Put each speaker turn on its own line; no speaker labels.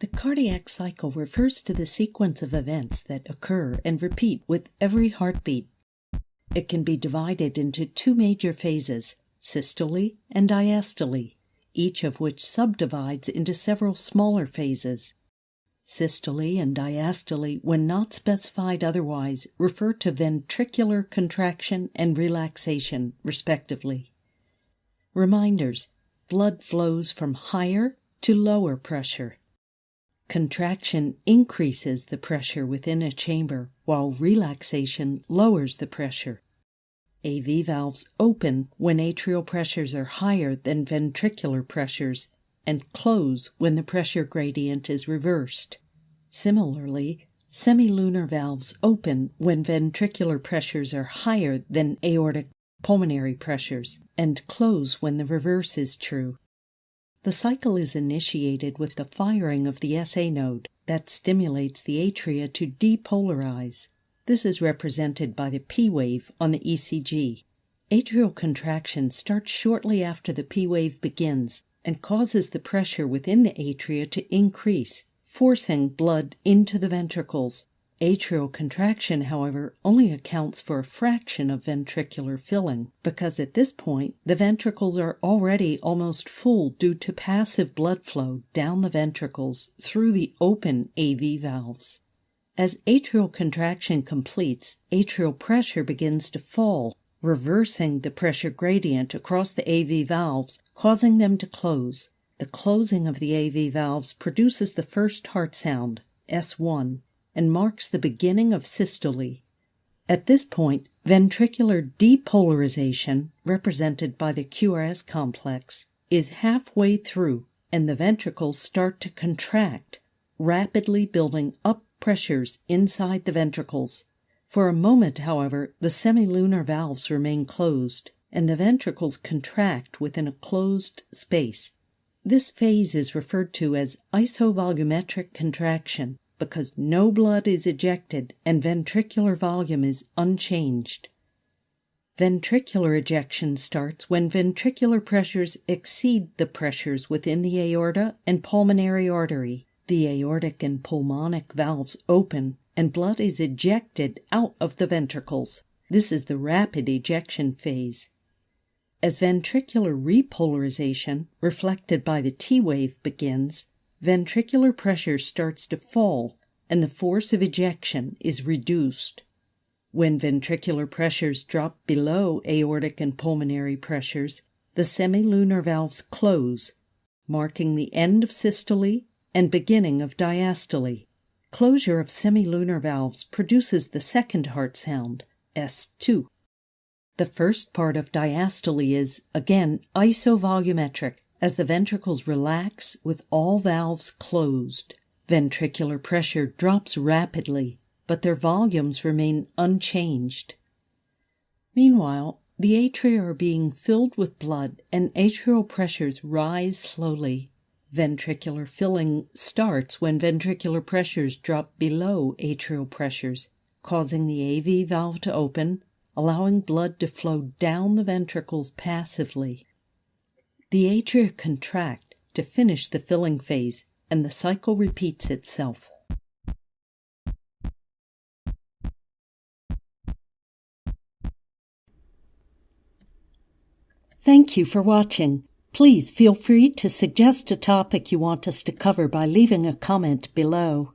The cardiac cycle refers to the sequence of events that occur and repeat with every heartbeat. It can be divided into two major phases, systole and diastole, each of which subdivides into several smaller phases. Systole and diastole, when not specified otherwise, refer to ventricular contraction and relaxation, respectively. Reminders: blood flows from higher to lower pressure. Contraction increases the pressure within a chamber, while relaxation lowers the pressure. AV valves open when atrial pressures are higher than ventricular pressures and close when the pressure gradient is reversed. Similarly, semilunar valves open when ventricular pressures are higher than aortic pulmonary pressures and close when the reverse is true. The cycle is initiated with the firing of the SA node that stimulates the atria to depolarize. This is represented by the P wave on the ECG. Atrial contraction starts shortly after the P wave begins and causes the pressure within the atria to increase, forcing blood into the ventricles. Atrial contraction, however, only accounts for a fraction of ventricular filling, because at this point the ventricles are already almost full due to passive blood flow down the ventricles through the open AV valves. As atrial contraction completes, atrial pressure begins to fall, reversing the pressure gradient across the AV valves, causing them to close. The closing of the AV valves produces the first heart sound, S1, and marks the beginning of systole. At this point, ventricular depolarization, represented by the QRS complex, is halfway through, and the ventricles start to contract, rapidly building up pressures inside the ventricles. For a moment, however, the semilunar valves remain closed, and the ventricles contract within a closed space. This phase is referred to as isovolumetric contraction, because no blood is ejected and ventricular volume is unchanged. Ventricular ejection starts when ventricular pressures exceed the pressures within the aorta and pulmonary artery. The aortic and pulmonic valves open, and blood is ejected out of the ventricles. This is the rapid ejection phase. As ventricular repolarization, reflected by the T wave, begins, ventricular pressure starts to fall, and the force of ejection is reduced. When ventricular pressures drop below aortic and pulmonary pressures, the semilunar valves close, marking the end of systole and beginning of diastole. Closure of semilunar valves produces the second heart sound, S2. The first part of diastole is, again, isovolumetric, as the ventricles relax with all valves closed. Ventricular pressure drops rapidly, but their volumes remain unchanged. Meanwhile, the atria are being filled with blood and atrial pressures rise slowly. Ventricular filling starts when ventricular pressures drop below atrial pressures, causing the AV valve to open, allowing blood to flow down the ventricles passively. The atria contract to finish the filling phase, and the cycle repeats itself. Thank you for watching. Please feel free to suggest a topic you want us to cover by leaving a comment below.